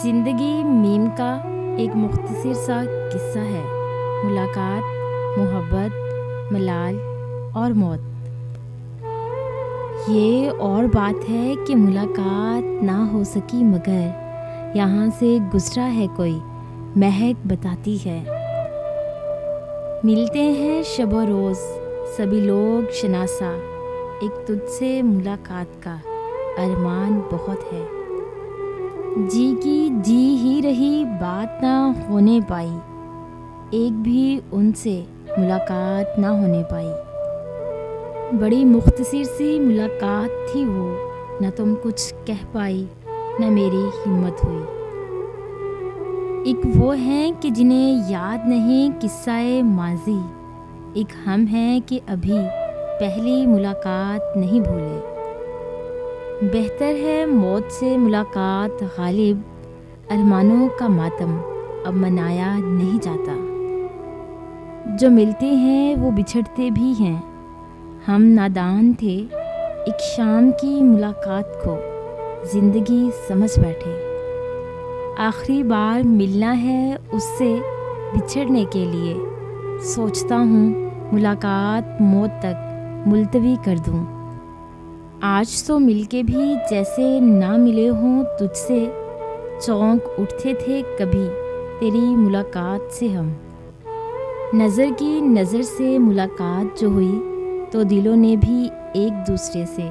زندگی میم کا ایک مختصر سا قصہ ہے، ملاقات، محبت، ملال اور موت۔ یہ اور بات ہے کہ ملاقات نہ ہو سکی مگر یہاں سے گزرا ہے کوئی مہک بتاتی ہے۔ ملتے ہیں شب و روز سبھی لوگ شناسا، ایک تجھ سے ملاقات کا ارمان بہت ہے۔ جی کی جی ہی رہی بات نہ ہونے پائی، ایک بھی ان سے ملاقات نہ ہونے پائی۔ بڑی مختصر سی ملاقات تھی وہ، نہ تم کچھ کہہ پائی نہ میری ہمت ہوئی۔ ایک وہ ہیں کہ جنہیں یاد نہیں قصہ ماضی، ایک ہم ہیں کہ ابھی پہلی ملاقات نہیں بھولے۔ بہتر ہے موت سے ملاقات غالب، ارمانوں کا ماتم اب منایا نہیں جاتا۔ جو ملتے ہیں وہ بچھڑتے بھی ہیں، ہم نادان تھے ایک شام کی ملاقات کو زندگی سمجھ بیٹھے۔ آخری بار ملنا ہے اس سے بچھڑنے کے لیے، سوچتا ہوں ملاقات موت تک ملتوی کر دوں۔ آج تو مل کے بھی جیسے نہ ملے ہوں تجھ سے، چونک اٹھتے تھے کبھی تیری ملاقات سے ہم۔ نظر کی نظر سے ملاقات جو ہوئی تو دلوں نے بھی ایک دوسرے سے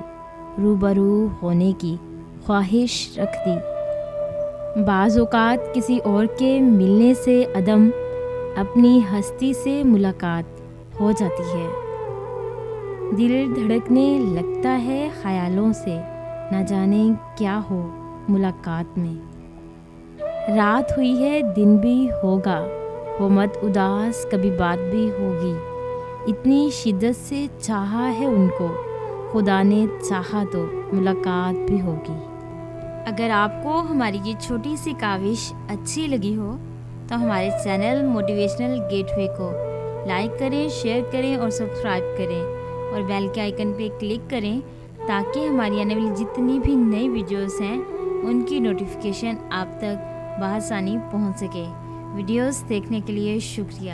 روبرو ہونے کی خواہش رکھ دی۔ بعض اوقات کسی اور کے ملنے سے عدم اپنی ہستی سے ملاقات ہو جاتی ہے۔ دل دھڑکنے لگتا ہے خیالوں سے، نہ جانے کیا ہو ملاقات میں۔ رات ہوئی ہے دن بھی ہوگا، ہو مت اداس کبھی بات بھی ہوگی۔ اتنی شدت سے چاہا ہے ان کو، خدا نے چاہا تو ملاقات بھی ہوگی۔ اگر آپ کو ہماری یہ چھوٹی سی کاوش اچھی لگی ہو تو ہمارے چینل موٹیویشنل گیٹ وے کو لائک کریں، شیئر کریں اور سبسکرائب کریں، اور بیل کے آئیکن پہ کلک کریں تاکہ ہماری آنے والی جتنی بھی نئی ویڈیوز ہیں ان کی نوٹیفیکیشن آپ تک بآسانی پہنچ سکے۔ ویڈیوز دیکھنے کے لیے شکریہ۔